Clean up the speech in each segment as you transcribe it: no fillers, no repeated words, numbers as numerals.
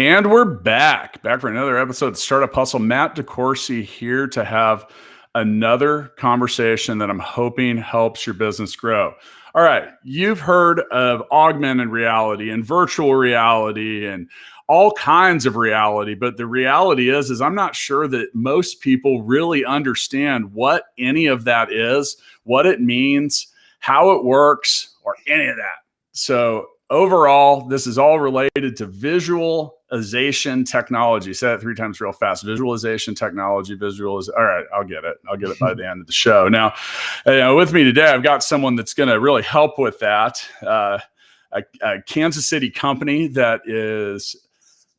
And we're back for another episode of Startup Hustle. Matt DeCoursey here to have another conversation that I'm hoping helps your business grow. All right, you've heard of augmented reality and virtual reality and all kinds of reality, but the reality is I'm not sure that most people really understand what any of that is, what it means, how it works, or any of that. So overall, this is all related to visualization technology. Say that 3 times real fast. Visualization technology, All right, I'll get it. I'll get it by the end of the show. Now, with me today, I've got someone that's going to really help with that. A Kansas City company that is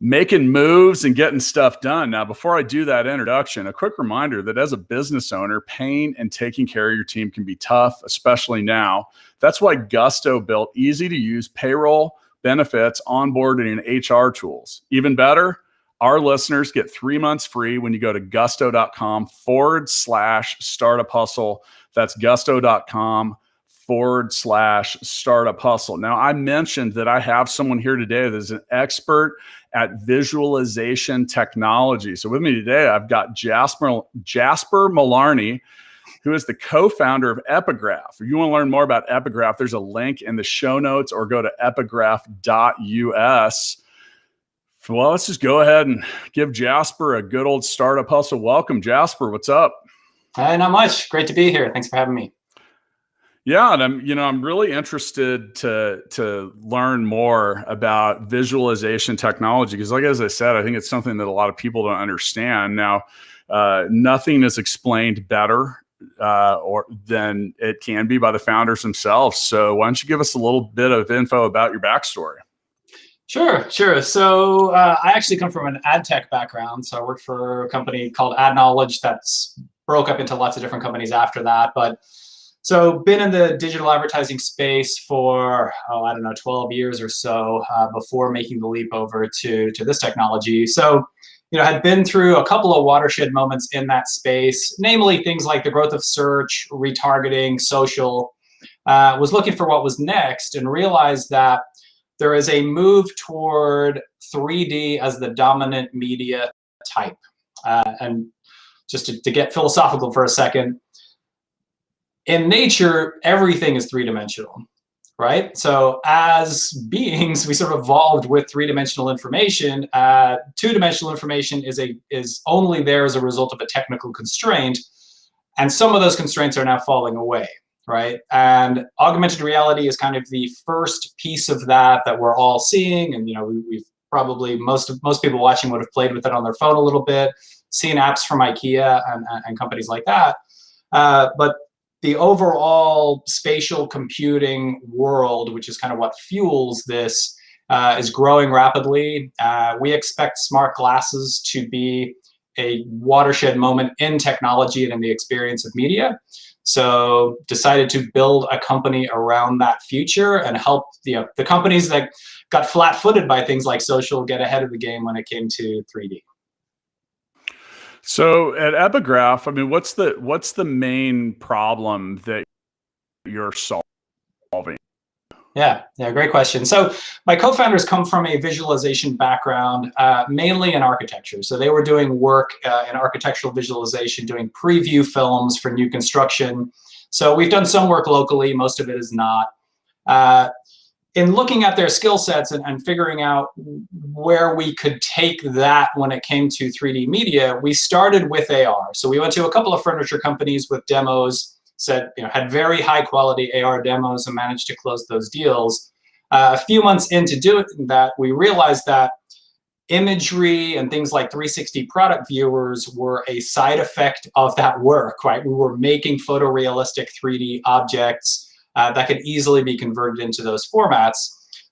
making moves and getting stuff done. Now, before I do that introduction, a quick reminder that as a business owner, paying and taking care of your team can be tough, especially now. That's why Gusto built easy-to-use payroll, benefits, onboarding, and HR tools. Even better, our listeners get 3 months free when you go to gusto.com/startup hustle. That's gusto.com/startup hustle. Now, I mentioned that I have someone here today that is an expert at visualization technology. So with me today, I've got Jasper Mullarney, who is the co-founder of Epigraph. If you want to learn more about Epigraph, there's a link in the show notes or go to epigraph.us. Well, let's just go ahead and give Jasper a good old Startup Hustle welcome. Jasper, what's up? Not much. Great to be here. Thanks for having me. Yeah, and I'm really interested to learn more about visualization technology because, like as I said, I think it's something that a lot of people don't understand. Now, nothing is explained better or than it can be by the founders themselves. So, why don't you give us a little bit of info about your backstory? Sure. So, I actually come from an ad tech background. So, I worked for a company called Ad Knowledge that's broke up into lots of different companies after that, but. So been in the digital advertising space for, 12 years or so before making the leap over to this technology. So, had been through a couple of watershed moments in that space, namely things like the growth of search, retargeting, social, was looking for what was next and realized that there is a move toward 3D as the dominant media type. And just to get philosophical for a second, in nature, everything is three-dimensional, right? So as beings, we sort of evolved with three-dimensional information. Two-dimensional information is only there as a result of a technical constraint, and some of those constraints are now falling away, right? And augmented reality is kind of the first piece of that we're all seeing, and we've probably most people watching would have played with it on their phone a little bit, seen apps from IKEA and companies like that, but the overall spatial computing world, which is kind of what fuels this, is growing rapidly. We expect smart glasses to be a watershed moment in technology and in the experience of media. So decided to build a company around that future and help the companies that got flat-footed by things like social get ahead of the game when it came to 3D. So at Epigraph, what's the main problem that you're solving? Yeah, great question. So my co-founders come from a visualization background, mainly in architecture. So they were doing work in architectural visualization, doing preview films for new construction. So we've done some work locally, most of it is not. In looking at their skill sets and figuring out where we could take that when it came to 3D media, we started with AR. So we went to a couple of furniture companies with demos, had very high quality AR demos and managed to close those deals. A few months into doing that, we realized that imagery and things like 360 product viewers were a side effect of that work, right? We were making photorealistic 3D objects that could easily be converted into those formats.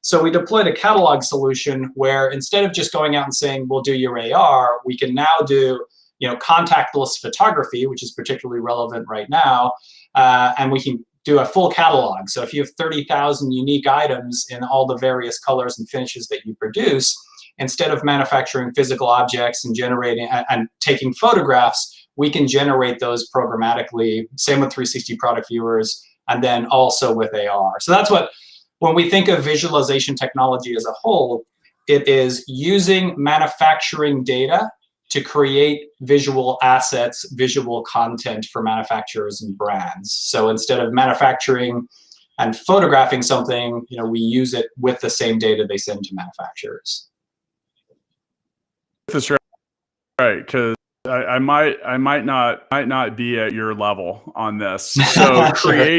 So we deployed a catalog solution where instead of just going out and saying, we'll do your AR, we can now do contactless photography, which is particularly relevant right now, and we can do a full catalog. So if you have 30,000 unique items in all the various colors and finishes that you produce, instead of manufacturing physical objects and generating and taking photographs, we can generate those programmatically. Same with 360 product viewers, and then also with AR. So that's what, when we think of visualization technology as a whole, it is using manufacturing data to create visual assets, visual content for manufacturers and brands. So instead of manufacturing and photographing something, we use it with the same data they send to manufacturers. That's right, because I might not be at your level on this. So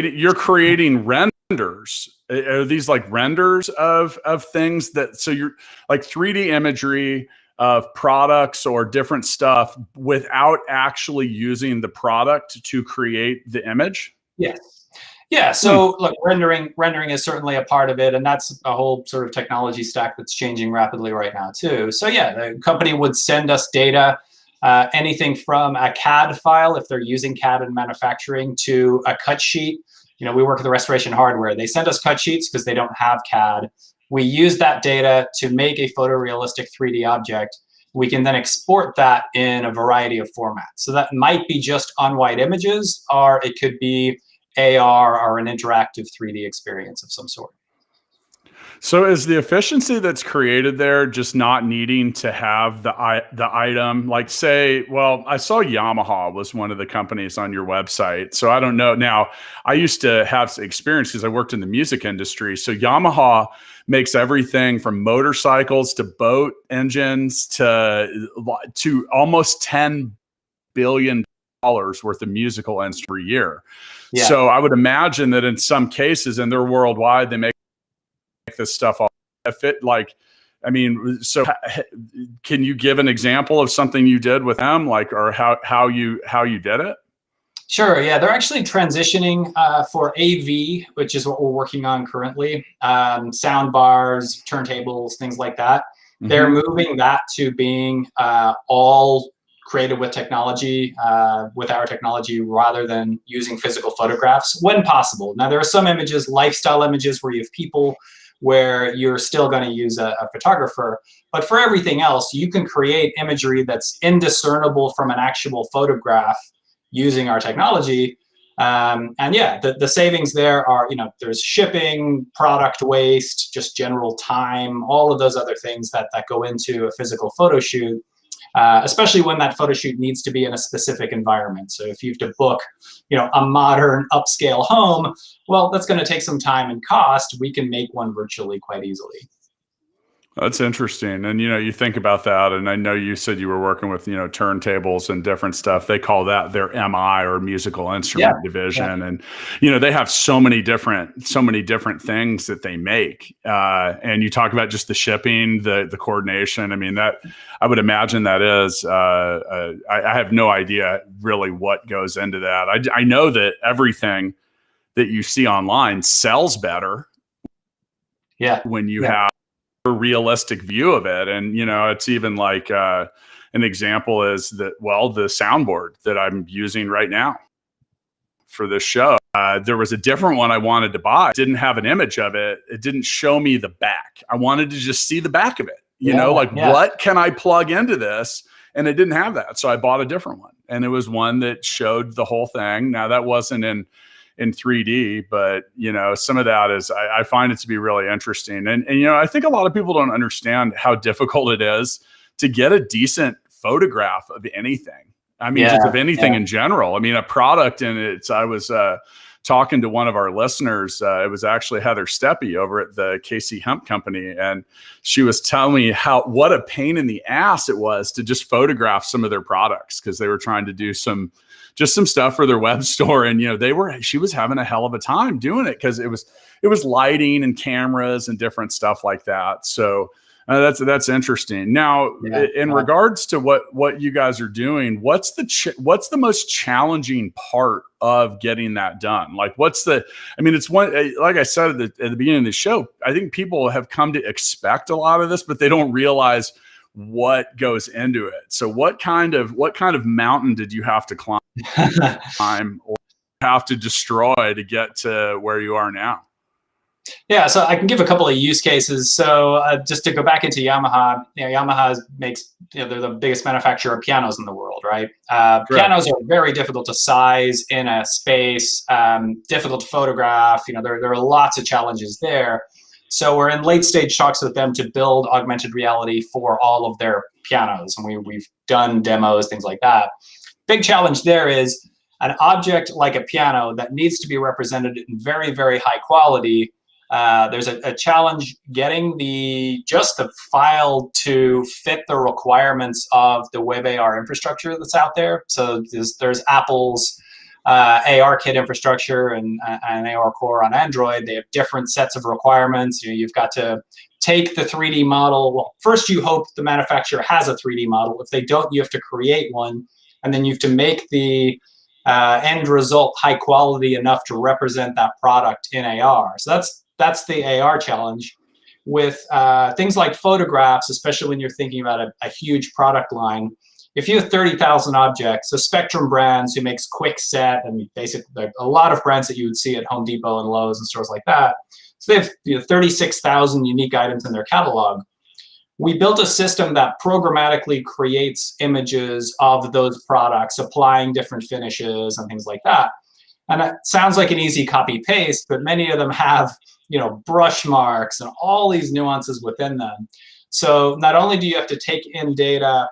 you're creating renders. Are these like renders of things so you're like 3D imagery of products or different stuff without actually using the product to create the image? Yes. Yeah. So look, rendering is certainly a part of it, and that's a whole sort of technology stack that's changing rapidly right now too. So yeah, the company would send us data, anything from a CAD file if they're using CAD in manufacturing to a cut sheet. We work with the restoration hardware. They send us cut sheets because they don't have CAD. We use that data to make a photorealistic 3D object. We can then export that in a variety of formats. So that might be just on-white images, or it could be AR or an interactive 3D experience of some sort. So is the efficiency that's created there just not needing to have the item? Like say, well, I saw Yamaha was one of the companies on your website. So I don't know. Now, I used to have experience because I worked in the music industry. So Yamaha makes everything from motorcycles to boat engines to almost $10 billion worth of musical instruments per year. Yeah. So I would imagine that in some cases, and they're worldwide, they make this stuff all fit. Like, I mean, so can you give an example of something you did with them, like, or how you did it? Sure. Yeah, they're actually transitioning for AV, which is what we're working on currently. Sound bars, turntables, things like that. Mm-hmm. They're moving that to being all created with technology, with our technology, rather than using physical photographs when possible. Now, there are some images, lifestyle images, where you have people, where you're still going to use a photographer. But for everything else, you can create imagery that's indiscernible from an actual photograph using our technology. And yeah, the savings there are, there's shipping, product waste, just general time, all of those other things that go into a physical photo shoot. Especially when that photo shoot needs to be in a specific environment. So if you have to book, a modern upscale home, well, that's going to take some time and cost. We can make one virtually quite easily. That's interesting. And, you think about that, and I know you said you were working with, turntables and different stuff. They call that their MI, or musical instrument division. Yeah. And, they have so many different things that they make. And you talk about just the shipping, the coordination. I mean, I would imagine that is, I have no idea really what goes into that. I know that everything that you see online sells better. Yeah. When you have a realistic view of it. And, it's even like an example is that, the soundboard that I'm using right now for this show, there was a different one I wanted to buy. It didn't have an image of it. It didn't show me the back. I wanted to just see the back of it, what can I plug into this? And it didn't have that. So I bought a different one, and it was one that showed the whole thing. Now that wasn't in 3D, but some of that is, I find it to be really interesting. And I think a lot of people don't understand how difficult it is to get a decent photograph of anything. I mean, just of anything in general. I mean, a product, and I was talking to one of our listeners. It was actually Heather Steppe over at the KC Hemp Company. And she was telling me what a pain in the ass it was to just photograph some of their products, because they were trying to do some stuff for their web store. And, she was having a hell of a time doing it, because it was lighting and cameras and different stuff like that. So that's interesting. Now, in regards to what you guys are doing, what's the most challenging part of getting that done? Like, it's one, like I said at the beginning of the show, I think people have come to expect a lot of this, but they don't realize what goes into it. So what kind of mountain did you have to climb or have to destroy to get to where you are now? Yeah, so I can give a couple of use cases. So just to go back into Yamaha, Yamaha makes, they're the biggest manufacturer of pianos in the world, right? Pianos are very difficult to size in a space, difficult to photograph. There are lots of challenges there. So we're in late stage talks with them to build augmented reality for all of their pianos. And we've done demos, things like that. Big challenge there is an object like a piano that needs to be represented in very, very high quality. There's a challenge getting just the file to fit the requirements of the web AR infrastructure that's out there. So there's Apple's ARKit infrastructure and AR Core on Android. They have different sets of requirements. You've got to take the 3D model. Well, first you hope the manufacturer has a 3D model. If they don't, you have to create one, and then you have to make the end result high quality enough to represent that product in AR. So that's the AR challenge. With things like photographs, especially when you're thinking about a huge product line, if you have 30,000 objects, so Spectrum Brands, who makes Quickset and basically a lot of brands that you would see at Home Depot and Lowe's and stores like that, so they have 36,000 unique items in their catalog. We built a system that programmatically creates images of those products, applying different finishes and things like that. And it sounds like an easy copy paste, but many of them have, brush marks and all these nuances within them. So not only do you have to take in data,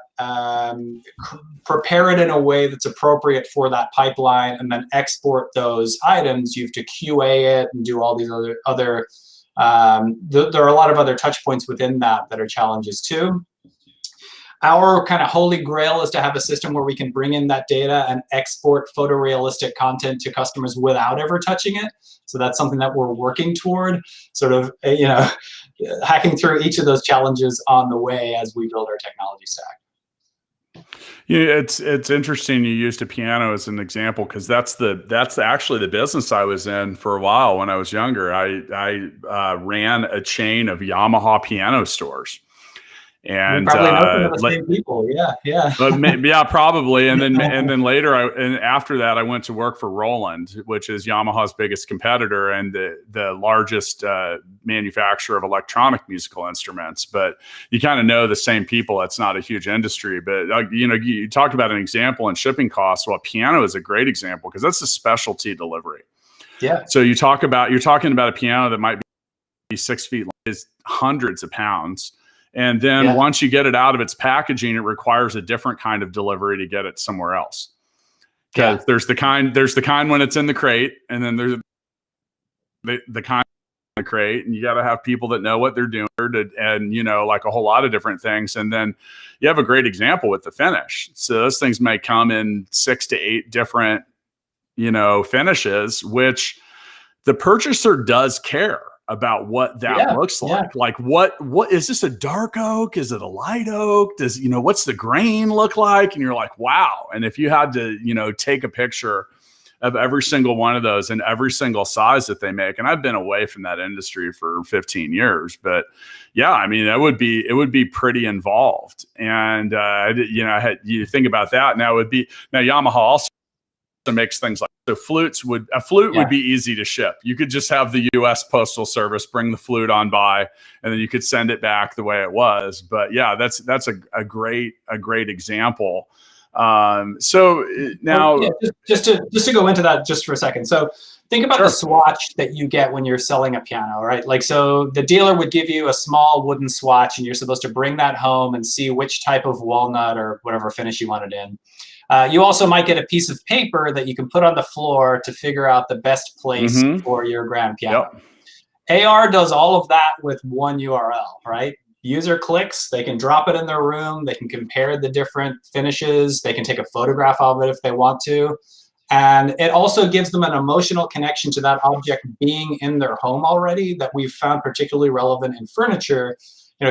prepare it in a way that's appropriate for that pipeline, and then export those items, you have to QA it and do all these other there are a lot of other touch points within that are challenges too. Our kind of holy grail is to have a system where we can bring in that data and export photorealistic content to customers without ever touching it. So that's something that we're working toward, sort of, hacking through each of those challenges on the way as we build our technology stack. It's interesting you used a piano as an example, because that's actually the business I was in for a while when I was younger. I ran a chain of Yamaha piano stores. And you probably know some of the same people, yeah. Yeah, probably. And then later, after that, I went to work for Roland, which is Yamaha's biggest competitor and the largest manufacturer of electronic musical instruments. But you kind of know the same people. It's not a huge industry, but you talked about an example in shipping costs. Well, piano is a great example because that's a specialty delivery. Yeah. So you're talking about a piano that might be 6 feet long, is hundreds of pounds. And then once you get it out of its packaging, it requires a different kind of delivery to get it somewhere else. Because there's the kind when it's in the crate, and then there's the kind in the crate, and you got to have people that know what they're doing, and like a whole lot of different things. And then you have a great example with the finish. So those things may come in 6 to 8 different, finishes, which the purchaser does care about what that looks like. Yeah. Like what is this, a dark oak? Is it a light oak? Does, what's the grain look like? And you're like, wow. And if you had to, take a picture of every single one of those and every single size that they make, and I've been away from that industry for 15 years, but yeah, I mean, it would be pretty involved. And, you think about that. Now Yamaha also makes things like, so a flute would be easy to ship. You could just have the U.S. Postal Service bring the flute on by, and then you could send it back the way it was. But yeah, that's a great example. So now, just to go into that just for a second. So think about the swatch that you get when you're selling a piano, right? Like, so the dealer would give you a small wooden swatch, and you're supposed to bring that home and see which type of walnut or whatever finish you want it in. You also might get a piece of paper that you can put on the floor to figure out the best place for your grand piano. Yep. AR does all of that with one URL, right? User clicks, they can drop it in their room, they can compare the different finishes, they can take a photograph of it if they want to. And it also gives them an emotional connection to that object being in their home already that we've found particularly relevant in furniture.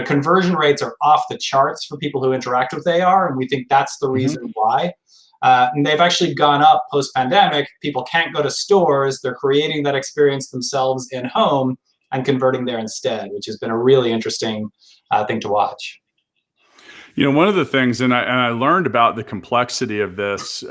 Conversion rates are off the charts for people who interact with AR, and we think that's the reason why. And they've actually gone up post-pandemic. People can't go to stores. They're creating that experience themselves in home and converting there instead, which has been a really interesting thing to watch. One of the things, and I learned about the complexity of this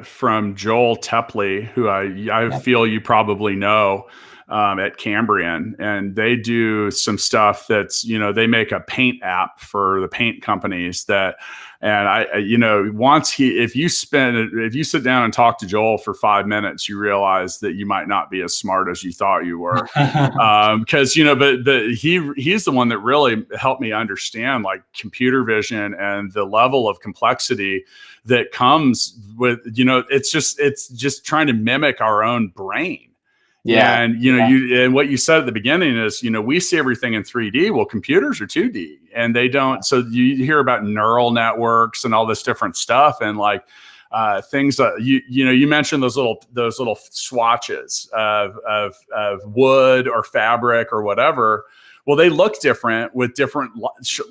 from Joel Tepley, who I feel you probably know. at Cambrian, and they do some stuff that's, they make a paint app for the paint companies and if you sit down and talk to Joel for 5 minutes, you realize that you might not be as smart as you thought you were. Because, but he's the one that really helped me understand like computer vision and the level of complexity that comes with, it's just trying to mimic our own brain. Yeah. And, and what you said at the beginning is, we see everything in 3D. Well, computers are 2D and they don't. So you hear about neural networks and all this different stuff. And like things that you mentioned those little swatches of wood or fabric or whatever. Well, they look different with different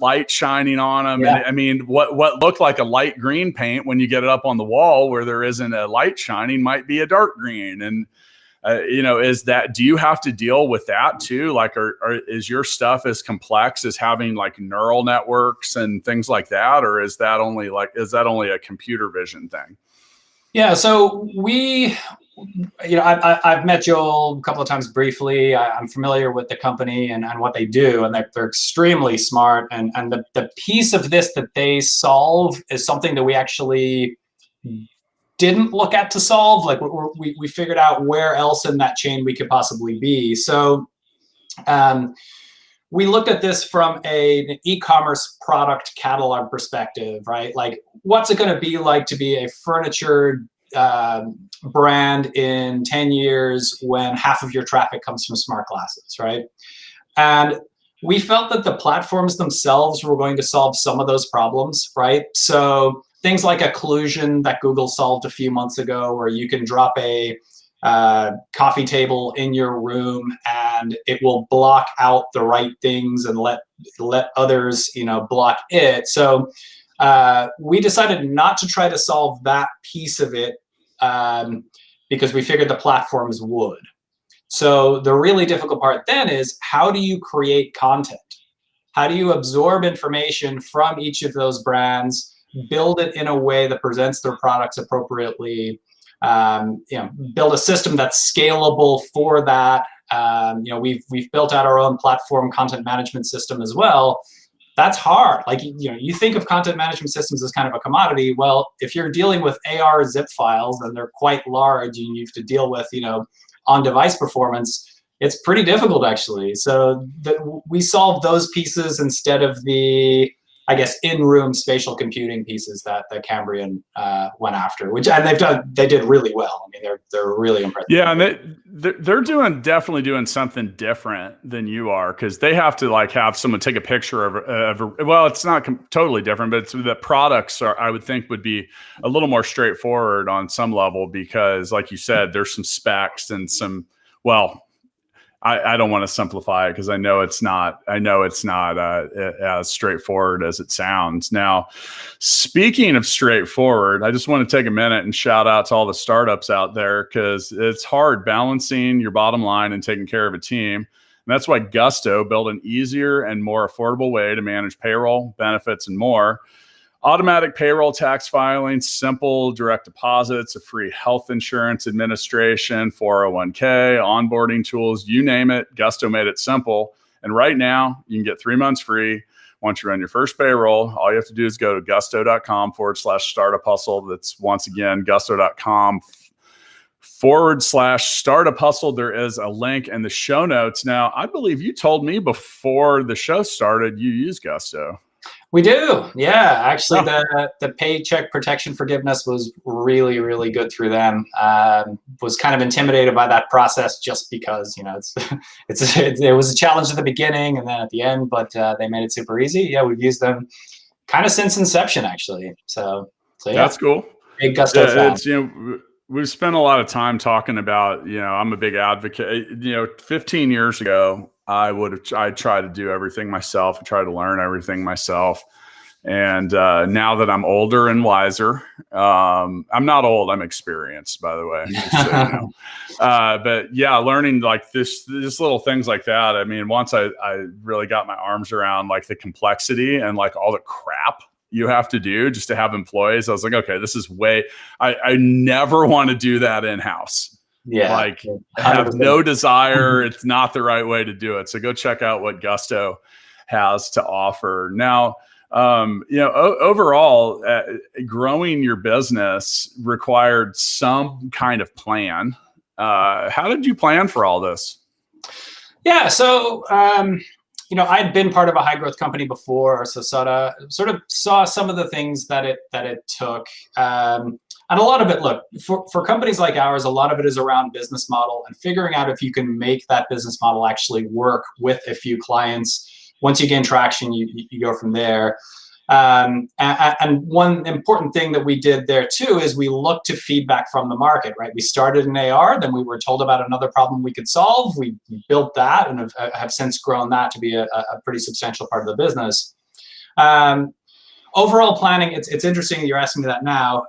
light shining on them. Yeah. And I mean, what looked like a light green paint when you get it up on the wall where there isn't a light shining might be a dark green. And do you have to deal with that too? Like, is your stuff as complex as having like neural networks and things like that? Or is that only a computer vision thing? Yeah. So I've met Joel a couple of times briefly. I'm familiar with the company and what they do, and they're extremely smart. And the piece of this that they solve is something that we actually didn't look at to solve. Like we figured out where else in that chain we could possibly be. So we looked at this from an e-commerce product catalog perspective, right? Like, what's it going to be like to be a furniture brand in 10 years when half of your traffic comes from smart glasses, right? And we felt that the platforms themselves were going to solve some of those problems, right? So things like occlusion that Google solved a few months ago, where you can drop a coffee table in your room and it will block out the right things and let others, block it. So we decided not to try to solve that piece of it because we figured the platforms would. So the really difficult part then is, how do you create content? How do you absorb information from each of those brands, build it in a way that presents their products appropriately, build a system that's scalable for that. We've built out our own platform content management system as well. That's hard. Like, you think of content management systems as kind of a commodity. Well, if you're dealing with AR zip files and they're quite large and you have to deal with, on-device performance, it's pretty difficult actually. So we solved those pieces instead of the, I guess, in-room spatial computing pieces that Cambrian went after, they did really well. I mean, they're really impressive. Yeah, and they're definitely doing something different than you are, because they have to like have someone take a picture of well, it's not totally different, but the products I would think would be a little more straightforward on some level, because like you said, there's some specs and some, well, I don't want to simplify it because I know it's not as straightforward as it sounds. Now, speaking of straightforward, I just want to take a minute and shout out to all the startups out there, because it's hard balancing your bottom line and taking care of a team. And that's why Gusto built an easier and more affordable way to manage payroll, benefits, and more. Automatic payroll tax filing, simple direct deposits, a free health insurance administration, 401k, onboarding tools, you name it. Gusto made it simple. And right now, you can get 3 months free. Once you run your first payroll, all you have to do is go to gusto.com/startuphustle. That's, once again, gusto.com/startuphustle. There is a link in the show notes. Now, I believe you told me before the show started you use Gusto. We do. Yeah. Actually, the paycheck protection forgiveness was really, really good through them. Was kind of intimidated by that process just because, it was a challenge at the beginning and then at the end, but they made it super easy. Yeah, we've used them kind of since inception, actually. So yeah. That's cool. Big Gusto fan. We've spent a lot of time talking about, I'm a big advocate. 15 years ago, I'd try to do everything myself. I try to learn everything myself. And now that I'm older and wiser, I'm not old, I'm experienced, by the way. Just so you know. But yeah, learning like this little things like that. I mean, once I really got my arms around like the complexity and like all the crap you have to do just to have employees, I was like, okay, this is I never want to do that in-house. Yeah. Like, 100%. have no desire. It's not the right way to do it. So go check out what Gusto has to offer. Now, overall, growing your business required some kind of plan. How did you plan for all this? Yeah. So, I'd been part of a high growth company before, so sort of saw some of the things that it took. And a lot of it, look, for companies like ours, a lot of it is around business model and figuring out if you can make that business model actually work with a few clients. Once you gain traction, you go from there. And one important thing that we did there too is we looked to feedback from the market, right? We started in AR, then we were told about another problem we could solve. We built that and have since grown that to be a pretty substantial part of the business. Overall planning, it's interesting that you're asking me that now.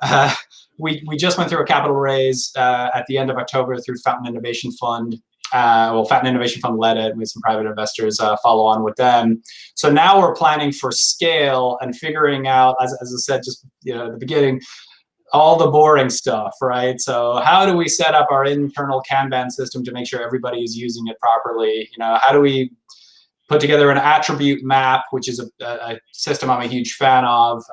We just went through a capital raise at the end of October through Fountain Innovation Fund. Fountain Innovation Fund led it with some private investors follow on with them. So now we're planning for scale and figuring out, as I said just at the beginning, all the boring stuff, right? So how do we set up our internal Kanban system to make sure everybody is using it properly? How do we put together an attribute map, which is a system I'm a huge fan of?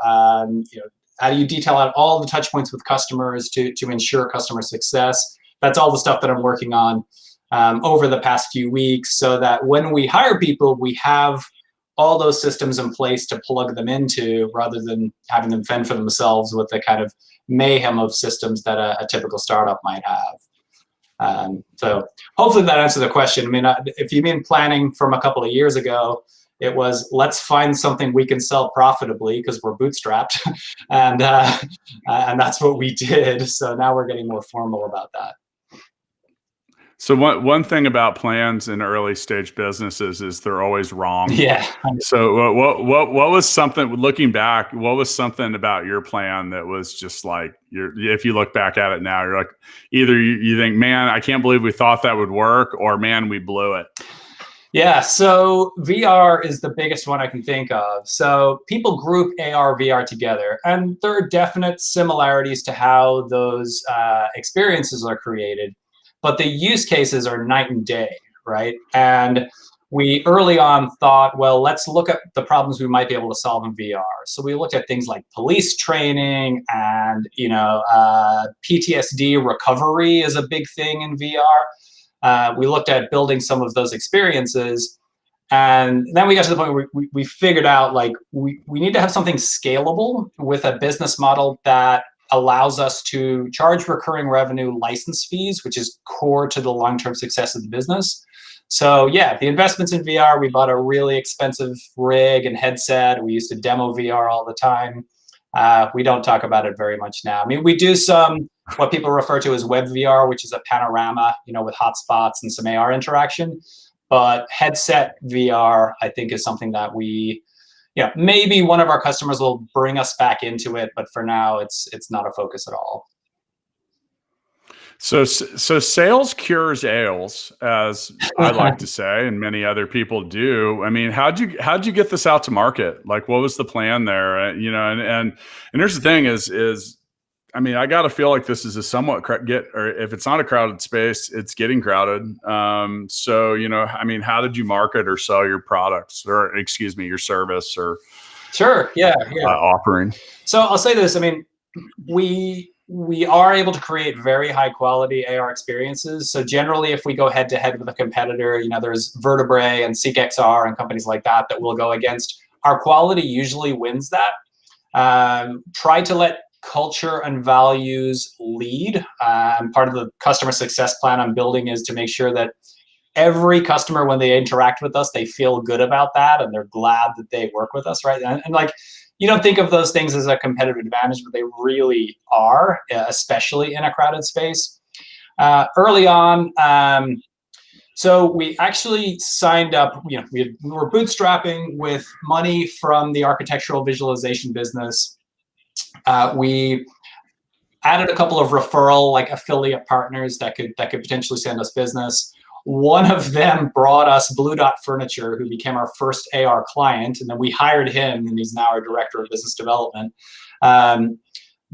How do you detail out all the touch points with customers to ensure customer success? That's all the stuff that I'm working on over the past few weeks, so that when we hire people, we have all those systems in place to plug them into, rather than having them fend for themselves with the kind of mayhem of systems that a typical startup might have. So hopefully that answers the question. I mean, if you mean planning from a couple of years ago, it was, let's find something we can sell profitably because we're bootstrapped, and that's what we did. So now we're getting more formal about that. So one thing about plans in early stage businesses is they're always wrong. Yeah. So what was something, looking back, what was something about your plan that was just like, if you look back at it now, you're like, either you think, man, I can't believe we thought that would work, or man, we blew it. Yeah, so VR is the biggest one I can think of. So people group AR, VR together, and there are definite similarities to how those experiences are created, but the use cases are night and day, right? And we early on thought, well, let's look at the problems we might be able to solve in VR. So we looked at things like police training and PTSD recovery is a big thing in VR. We looked at building some of those experiences, and then we got to the point where we figured out, like, we need to have something scalable with a business model that allows us to charge recurring revenue license fees, which is core to the long-term success of the business. So yeah, the investments in VR, we bought a really expensive rig and headset. We used to demo VR all the time. We don't talk about it very much now. I mean, we do some what people refer to as web VR, which is a panorama, with hotspots and some AR interaction. But headset VR, I think, is something that maybe one of our customers will bring us back into it, but for now, it's not a focus at all. So sales cures ails, as I like to say, and many other people do. I mean, how'd you get this out to market? Like, what was the plan there? And here's the thing is, I mean, I got to feel like this is a somewhat or if it's not a crowded space, it's getting crowded. So, I mean, how did you market or sell your products, or excuse me, your service or Sure. Yeah. offering? So I'll say this. I mean, we are able to create very high quality AR experiences. So generally, if we go head to head with a competitor, there's Vertebrae and SeekXR and companies like that we'll go against. Our quality usually wins that. Try to let culture and values lead. And part of the customer success plan I'm building is to make sure that every customer, when they interact with us, they feel good about that and they're glad that they work with us, right? And like, you don't think of those things as a competitive advantage, but they really are, especially in a crowded space. Early on, so we actually signed up, we were bootstrapping with money from the architectural visualization business. We added a couple of referral, affiliate partners that could potentially send us business. One of them brought us Blue Dot Furniture, who became our first AR client, and then we hired him, and he's now our director of business development.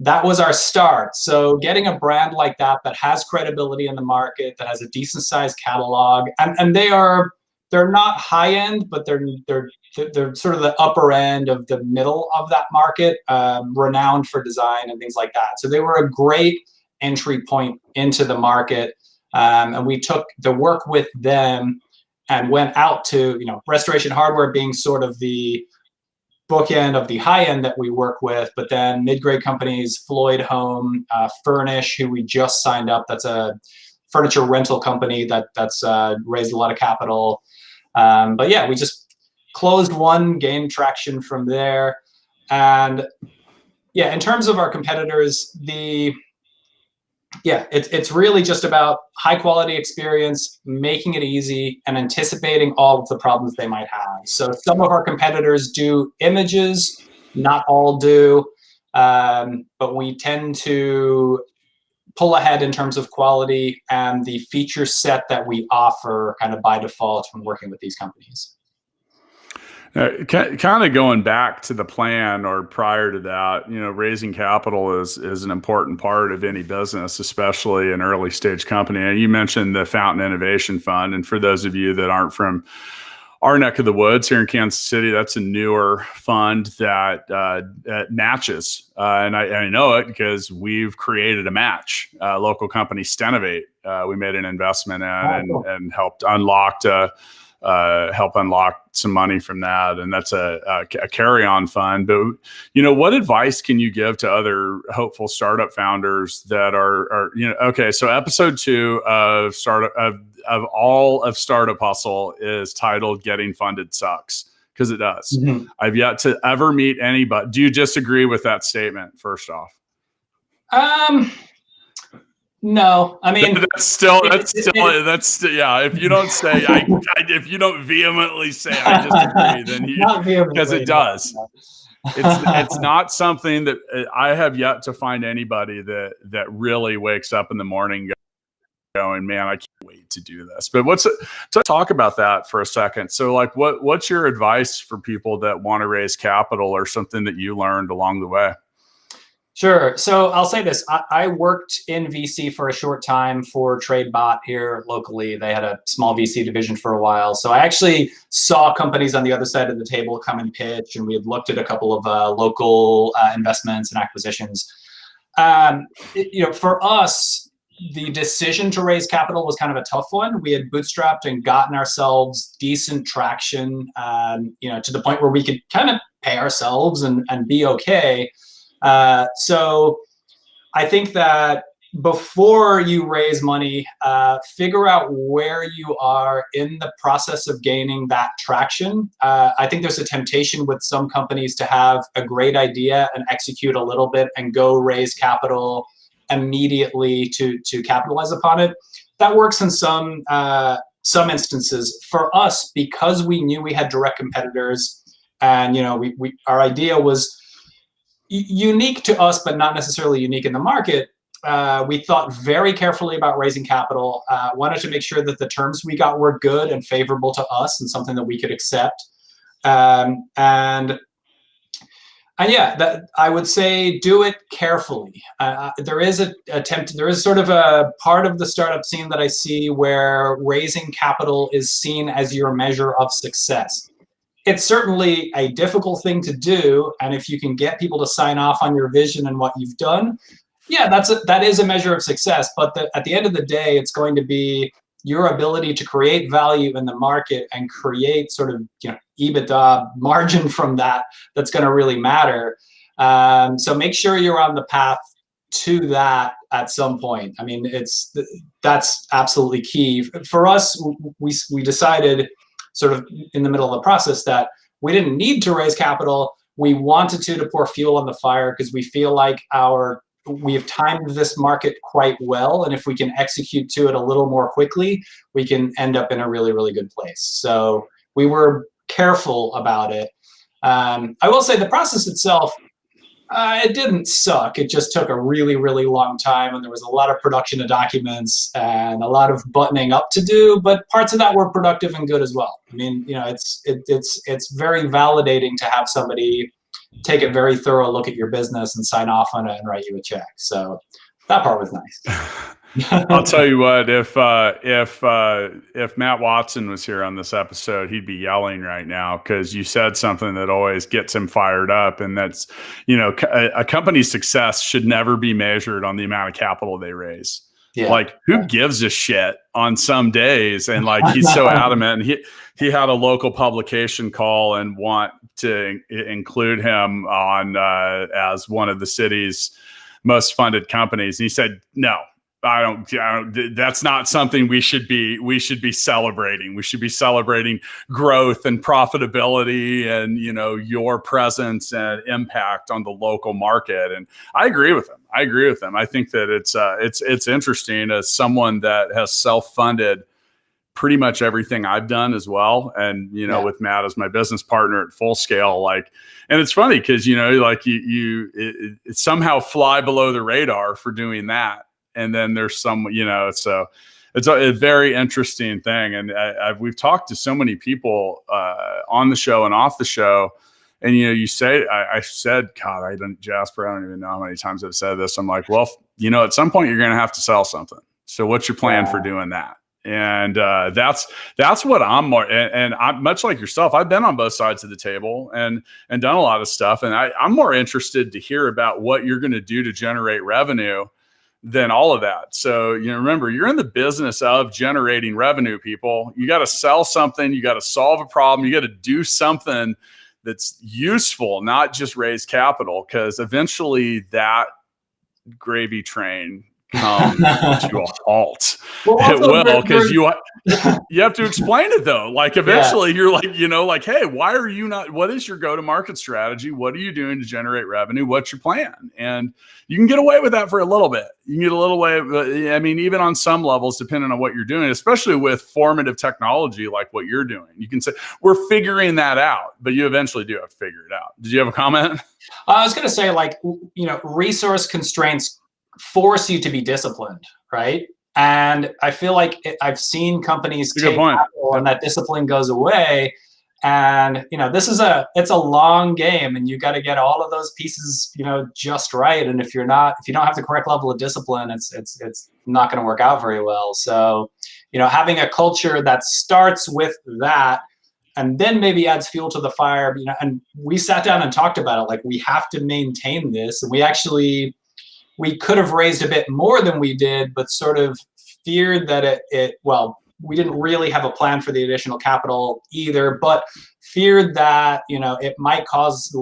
that was our start. So getting a brand like that has credibility in the market, that has a decent sized catalog, and they're not high end, but they're sort of the upper end of the middle of that market, renowned for design and things like that. So they were a great entry point into the market, and we took the work with them and went out to, Restoration Hardware being sort of the bookend of the high end that we work with, but then mid-grade companies, Floyd Home, Furnish, who we just signed up. That's a furniture rental company that's raised a lot of capital. But yeah, we just closed one, gained traction from there. And yeah, in terms of our competitors, it's really just about high quality experience, making it easy, and anticipating all of the problems they might have. So some of our competitors do images, not all do, but we tend to pull ahead in terms of quality and the feature set that we offer kind of by default when working with these companies. Kind of going back to the plan or prior to that, raising capital is an important part of any business, especially an early stage company. And you mentioned the Fountain Innovation Fund. And for those of you that aren't from our neck of the woods here in Kansas City, that's a newer fund that matches. And I know it because we've created a match. Local company Stenovate, we made an investment in and helped unlock some money from that, and that's a carry-on fund. But what advice can you give to other hopeful startup founders that are okay? So episode 2 of all of Startup Hustle is titled "Getting Funded Sucks," because it does. Mm-hmm. I've yet to ever meet anybody. Do you disagree with that statement? First off, no, I mean that's still yeah. If you don't say if you don't vehemently say I disagree, then because it does. It's not something that I have yet to find anybody that really wakes up in the morning going, man, I can't wait to do this. But to talk about that for a second. So like, what's your advice for people that want to raise capital or something that you learned along the way? Sure. So I'll say this. I worked in VC for a short time for TradeBot here locally. They had a small VC division for a while. So I actually saw companies on the other side of the table come and pitch, and we had looked at a couple of local investments and acquisitions. For us, the decision to raise capital was kind of a tough one. We had bootstrapped and gotten ourselves decent traction, to the point where we could kind of pay ourselves and be okay. So I think that before you raise money, figure out where you are in the process of gaining that traction. I think there's a temptation with some companies to have a great idea and execute a little bit and go raise capital immediately to capitalize upon it. That works in some instances. For us, because we knew we had direct competitors, and our idea was unique to us, but not necessarily unique in the market. We thought very carefully about raising capital, wanted to make sure that the terms we got were good and favorable to us and something that we could accept. And yeah, that I would say do it carefully. There is sort of a part of the startup scene that I see where raising capital is seen as your measure of success. It's certainly a difficult thing to do, and if you can get people to sign off on your vision and what you've done, yeah, that is a measure of success. But at the end of the day, it's going to be your ability to create value in the market and create sort of EBITDA margin from that's going to really matter. So make sure you're on the path to that at some point. I mean, that's absolutely key for us. We decided, sort of in the middle of the process, that we didn't need to raise capital. We wanted to pour fuel on the fire because we feel like we have timed this market quite well. And if we can execute to it a little more quickly, we can end up in a really, really good place. So we were careful about it. I will say the process itself, it didn't suck. It just took a really, really long time, and there was a lot of production of documents and a lot of buttoning up to do. But parts of that were productive and good as well. I mean, it's very validating to have somebody take a very thorough look at your business and sign off on it and write you a check. So that part was nice. I'll tell you what, if Matt Watson was here on this episode, he'd be yelling right now, because you said something that always gets him fired up. And that's, a company's success should never be measured on the amount of capital they raise. Yeah. Like, who gives a shit on some days? And like, he's so adamant. And he had a local publication call and want to include him on as one of the city's most funded companies. And he said, no, I don't, that's not something we should be celebrating. We should be celebrating growth and profitability and, your presence and impact on the local market. And I agree with him. I think that it's interesting, as someone that has self-funded pretty much everything I've done as well. And, with Matt as my business partner at Full Scale, and it's funny because, you somehow fly below the radar for doing that. And then there's some, so it's a very interesting thing. And we've talked to so many people on the show and off the show. And, you say, I said, God, Jasper, I don't even know how many times I've said this. I'm like, well, at some point you're going to have to sell something. So what's your plan for doing that? And that's what I'm more, and I'm much like yourself. I've been on both sides of the table and done a lot of stuff. And I'm more interested to hear about what you're going to do to generate revenue than all of that. So, remember, you're in the business of generating revenue, people. You got to sell something. You got to solve a problem. You got to do something that's useful, not just raise capital, because eventually that gravy train come to a halt. Well, it will, because you have to explain it though. Like, eventually you're like, hey, why are you not, what is your go-to-market strategy? What are you doing to generate revenue? What's your plan? And you can get away with that for a little bit. You can get a little way, even on some levels, depending on what you're doing, especially with formative technology like what you're doing. You can say, we're figuring that out, but you eventually do have to figure it out. Did you have a comment? I was going to say, resource constraints force you to be disciplined, right? And I feel like I've seen companies take capital and that discipline goes away. And it's a long game, and you got to get all of those pieces just right. And if you don't have the correct level of discipline, it's not going to work out very well. So having a culture that starts with that and then maybe adds fuel to the fire. And we sat down and talked about it. Like, we have to maintain this, and we could have raised a bit more than we did, but sort of feared that we didn't really have a plan for the additional capital either, but feared that, it might cause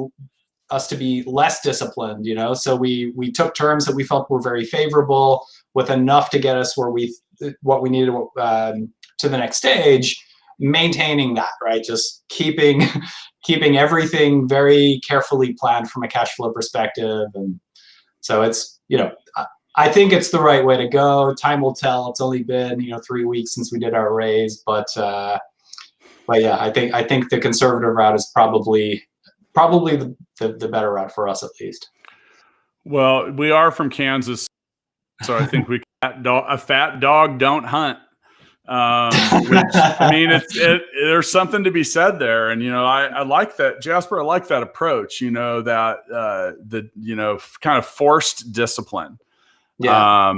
us to be less disciplined, So we took terms that we felt were very favorable, with enough to get us what we needed to the next stage, maintaining that, right? Just keeping everything very carefully planned from a cash flow perspective. And so it's, I think it's the right way to go. Time will tell. It's only been 3 weeks since we did our raise, but yeah, I think the conservative route is probably the better route for us, at least. Well, we are from Kansas, so I think a fat dog don't hunt. Which, there's something to be said there. And, I like that, Jasper, I like that approach, that kind of forced discipline. Yeah.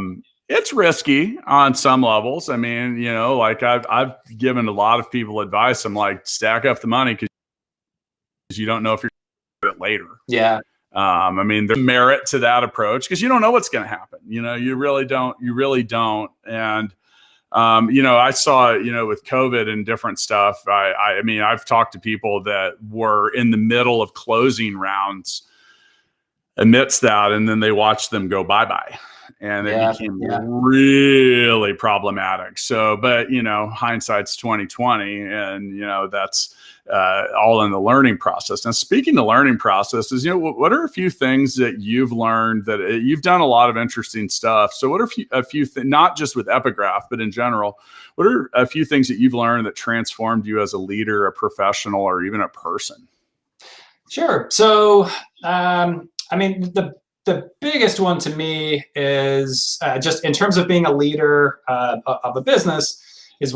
It's risky on some levels. I've given a lot of people advice. I'm like, stack up the money, because you don't know if you're going to do it later. Yeah. There's merit to that approach, because you don't know what's going to happen. You really don't. And, I saw, with COVID and different stuff, I've talked to people that were in the middle of closing rounds amidst that, and then they watched them go bye-bye, and it became really problematic. So, but, hindsight's 2020, and, that's all in the learning process. Now, speaking of learning processes, what are a few things that you've learned that you've done a lot of interesting stuff? So what are a few things, not just with Epigraph, but in general, what are a few things that you've learned that transformed you as a leader, a professional, or even a person? Sure. So, the biggest one to me is just in terms of being a leader of a business, is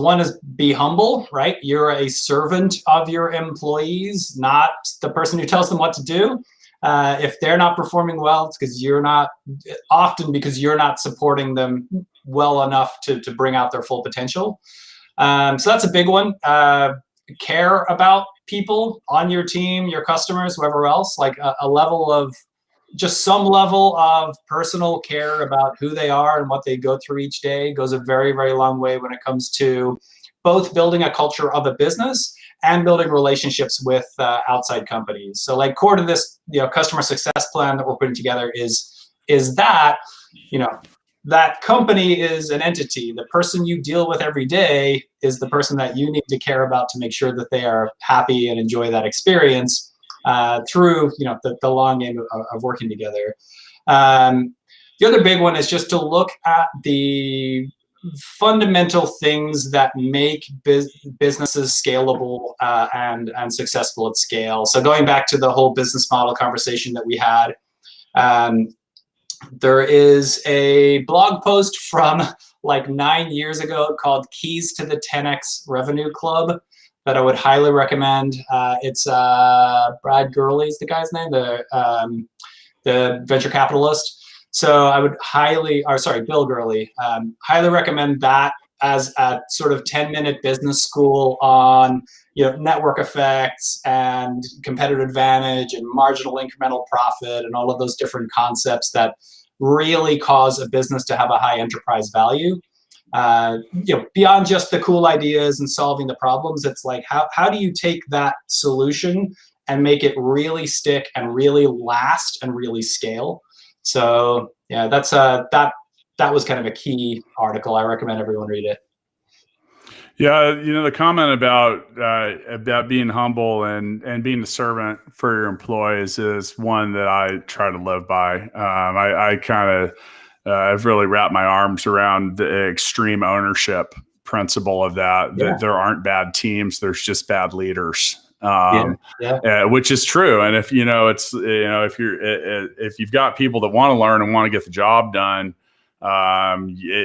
be humble, right? You're a servant of your employees, not the person who tells them what to do. If they're not performing well, it's because you're not supporting them well enough to bring out their full potential. So that's a big one. Care about people on your team, your customers, whoever else, like a level of just some level of personal care about who they are and what they go through each day goes a very, very long way when it comes to both building a culture of a business and building relationships with outside companies. So like core to this, customer success plan that we're putting together is that, that company is an entity. The person you deal with every day is the person that you need to care about to make sure that they are happy and enjoy that experience through the long game of working together. The other big one is just to look at the fundamental things that make businesses scalable and successful at scale. So going back to the whole business model conversation that we had, there is a blog post from like 9 years ago called Keys to the 10X Revenue Club that I would highly recommend. It's Brad Gurley is the guy's name, the venture capitalist. So I would Bill Gurley, highly recommend that as a sort of 10-minute business school on network effects and competitive advantage and marginal incremental profit and all of those different concepts that really cause a business to have a high enterprise value. Beyond just the cool ideas and solving the problems, it's like how do you take that solution and make it really stick and really last and really scale? So yeah, that's that was kind of a key article. I recommend everyone read it. Yeah, the comment about being humble and being a servant for your employees is one that I try to live by. I kind of I've really wrapped my arms around the extreme ownership principle of that. That there aren't bad teams, there's just bad leaders. Which is true. And if if you've got people that want to learn and want to get the job done,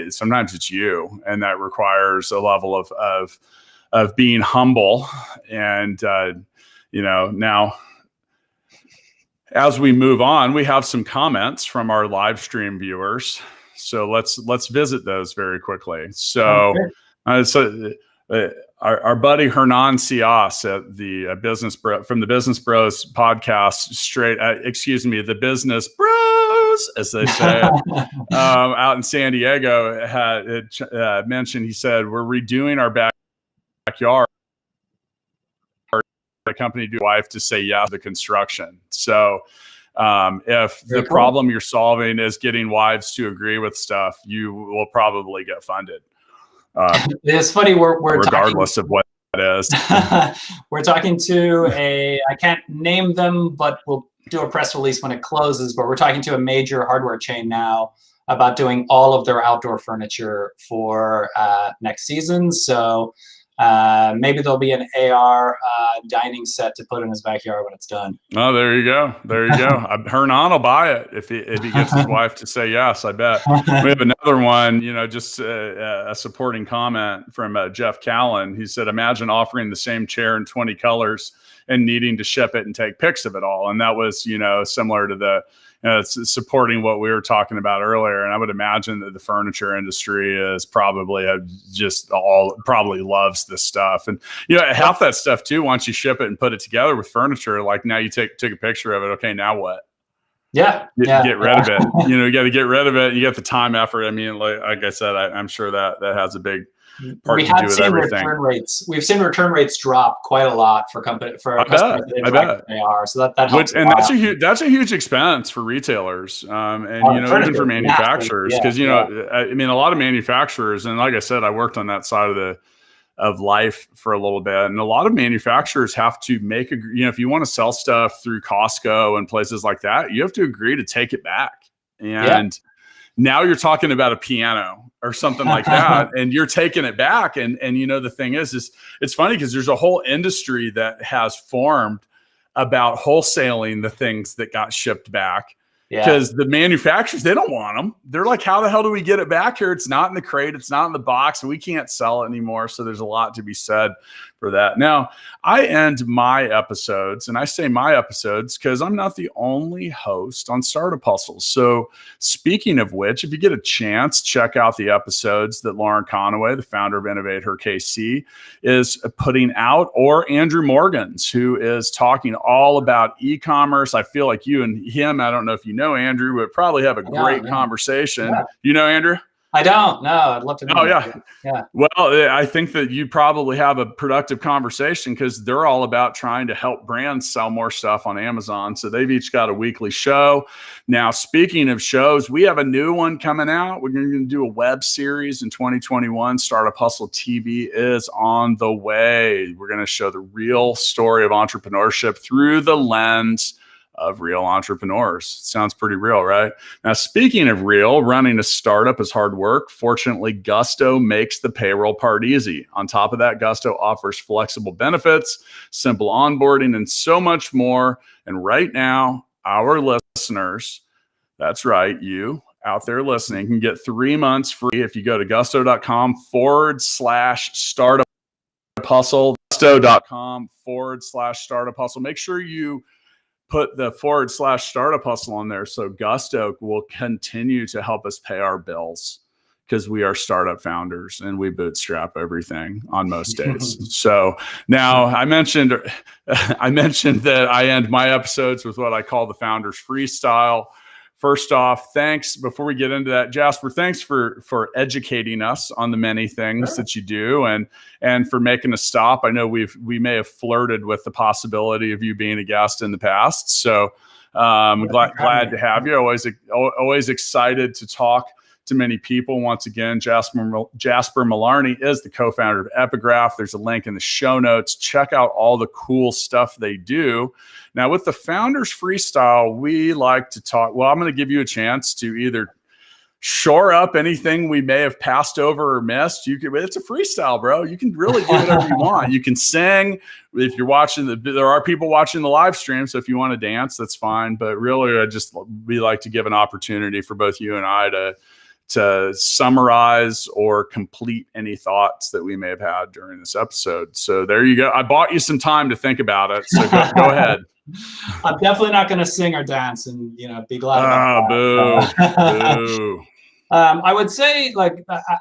sometimes it's you, and that requires a level of being humble. And now as we move on, we have some comments from our live stream viewers. So let's visit those very quickly. So our buddy Hernan Cias at the from the Business Bros podcast, the Business Bros, as they say, out in San Diego, had mentioned. He said, "We're redoing our backyard. The company do wife to say yes to the construction." So if the problem you're solving is getting wives to agree with stuff, you will probably get funded. It's funny, we're regardless of what it is. We're talking to I can't name them, but we'll do a press release when it closes, but we're talking to a major hardware chain now about doing all of their outdoor furniture for next season. So maybe there'll be an AR dining set to put in his backyard when it's done. Oh, there you go. Hernan will buy it if he gets his wife to say yes, I bet. We have another one, just a supporting comment from Jeff Callan. He said, "Imagine offering the same chair in 20 colors and needing to ship it and take pics of it all." And that was, similar to the it's supporting what we were talking about earlier. And I would imagine that the furniture industry is probably probably loves this stuff. And, half that stuff too, once you ship it and put it together with furniture, like now you take a picture of it. Okay, now what? Get rid of it. You got to get rid of it. You get the time, effort. I mean, like I said, I'm sure that has a big part to do with everything. We've seen return rates drop quite a lot for customers that interact with AR. So that helps. And that's a huge expense for retailers, even for manufacturers, because I mean, a lot of manufacturers, and like I said, I worked on that side of life for a little bit, and a lot of manufacturers have to make if you want to sell stuff through Costco and places like that, you have to agree to take it back. And now you're talking about a piano or something like that, and you're taking it back. And the thing is it's funny because there's a whole industry that has formed about wholesaling the things that got shipped back. because the manufacturers, they don't want them. They're like, how the hell do we get it back here? It's not in the crate. It's not in the box. And we can't sell it anymore. So there's a lot to be said for that. Now, I end my episodes, and I say my episodes because I'm not the only host on Startup Hustle. So speaking of which, if you get a chance, check out the episodes that Lauren Conaway, the founder of Innovate Her KC, is putting out, or Andrew Morgans, who is talking all about e-commerce. I feel like you and him, I don't know if you know Andrew, but probably have a great conversation. Yeah. You know Andrew? I don't. No, I'd love to know. Oh, yeah. Well, I think that you probably have a productive conversation because they're all about trying to help brands sell more stuff on Amazon. So they've each got a weekly show. Now, speaking of shows, we have a new one coming out. We're going to do a web series in 2021. Startup Hustle TV is on the way. We're going to show the real story of entrepreneurship through the lens of real entrepreneurs. Sounds pretty real, right? Now, speaking of real, running a startup is hard work. Fortunately, Gusto makes the payroll part easy. On top of that, Gusto offers flexible benefits, simple onboarding, and so much more. And right now, our listeners, that's right, you out there listening, can get 3 months free if you go to gusto.com/startup hustle, gusto.com/startup hustle. Make sure you put the /startup hustle on there so Gusto will continue to help us pay our bills because we are startup founders and we bootstrap everything on most days. So now I mentioned that I end my episodes with what I call the Founders Freestyle. First off, thanks. Before we get into that, Jasper, thanks for educating us on the many things that you do and for making a stop. I know we may have flirted with the possibility of you being a guest in the past. So glad to have you. Always excited to talk to many people. Once again, Jasper Mullarney is the co-founder of Epigraph. There's a link in the show notes. Check out all the cool stuff they do. Now, with the Founders Freestyle, we like to talk. Well, I'm going to give you a chance to either shore up anything we may have passed over or missed. It's a freestyle, bro. You can really do whatever you want. You can sing. If you're watching there are people watching the live stream. So if you want to dance, that's fine. But really, we like to give an opportunity for both you and I to summarize or complete any thoughts that we may have had during this episode. So there you go. I bought you some time to think about it. So go ahead. I'm definitely not going to sing or dance and, be glad about that. Boo. I would say,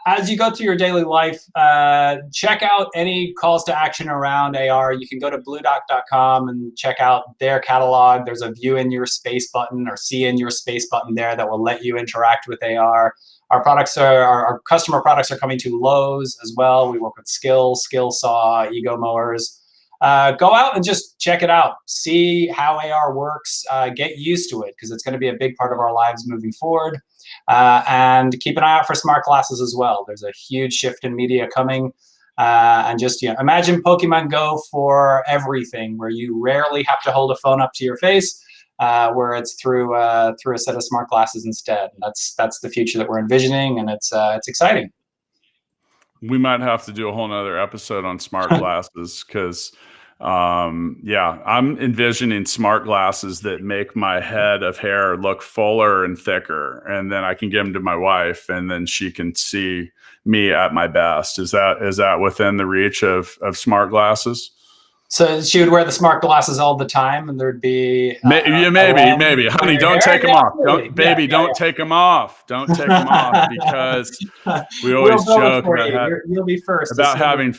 as you go through your daily life, check out any calls to action around AR. You can go to bluedoc.com and check out their catalog. There's a view in your space button or see in your space button there that will let you interact with AR. Our customer products are coming to Lowe's as well. We work with Skillsaw, Ego Mowers. Go out and just check it out. See how AR works. Get used to it because it's going to be a big part of our lives moving forward. And keep an eye out for smart glasses as well. There's a huge shift in media coming. And just imagine Pokemon Go for everything, where you rarely have to hold a phone up to your face, where it's through a set of smart glasses instead. And that's the future that we're envisioning, and it's exciting. We might have to do a whole nother episode on smart glasses because, I'm envisioning smart glasses that make my head of hair look fuller and thicker, and then I can give them to my wife, and then she can see me at my best. Is that within the reach of smart glasses? So she would wear the smart glasses all the time, and there'd be maybe. Honey, don't take them off. Don't take them off. Don't take them off because we always joke about you'll be first about having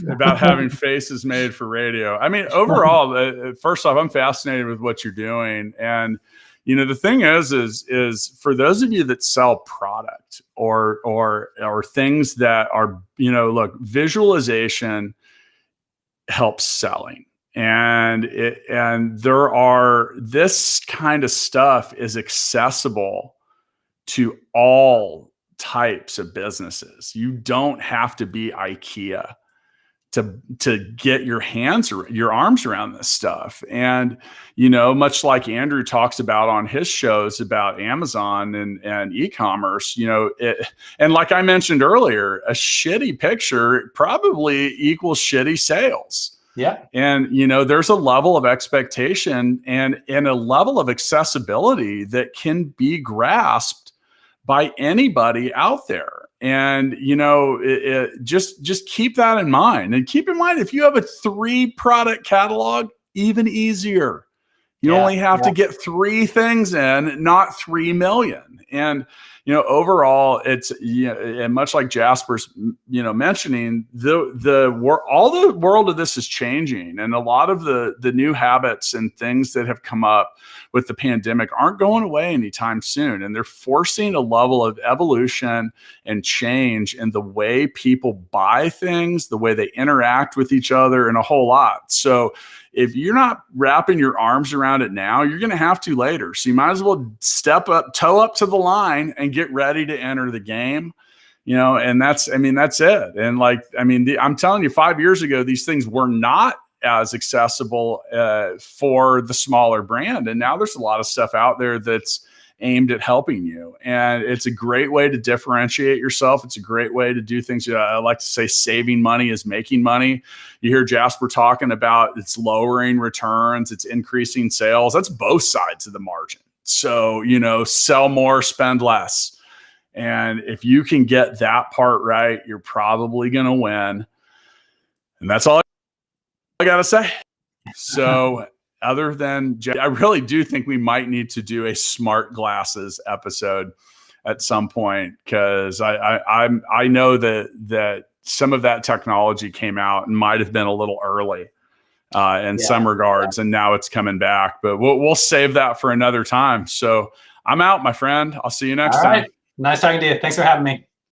faces made for radio. I mean, overall, first off, I'm fascinated with what you're doing, and the thing is for those of you that sell product or things that are look, visualization helps selling. And this kind of stuff is accessible to all types of businesses. You don't have to be IKEA to get your arms around this stuff. And, much like Andrew talks about on his shows about Amazon and e-commerce, and like I mentioned earlier, a shitty picture probably equals shitty sales. Yeah. And, you know, there's a level of expectation and a level of accessibility that can be grasped by anybody out there. And, you know, just keep that in mind. And keep in mind, if you have a 3-product catalog, even easier. You only have to get 3 things in, not 3 million. And, you know, overall, it's, you know, and much like Jasper's, you know, mentioning, all the world of this is changing, and a lot of the new habits and things that have come up with the pandemic aren't going away anytime soon, and they're forcing a level of evolution and change in the way people buy things, the way they interact with each other, and a whole lot. So if you're not wrapping your arms around it now, you're going to have to later. So you might as well toe up to the line and get ready to enter the game, you know, and that's it. And like, I'm telling you, 5 years ago, these things were not as accessible for the smaller brand. And now there's a lot of stuff out there that's aimed at helping you. And it's a great way to differentiate yourself. It's a great way to do things. I like to say saving money is making money. You hear Jasper talking about it's lowering returns, it's increasing sales. That's both sides of the margin. So, you know, sell more, spend less. And if you can get that part right, you're probably going to win. And that's all I got to say. So other than, I really do think we might need to do a smart glasses episode at some point, because I know that some of that technology came out and might have been a little early in some regards, and now it's coming back. But we'll save that for another time. So I'm out, my friend. I'll see you next time. Nice talking to you. Thanks for having me.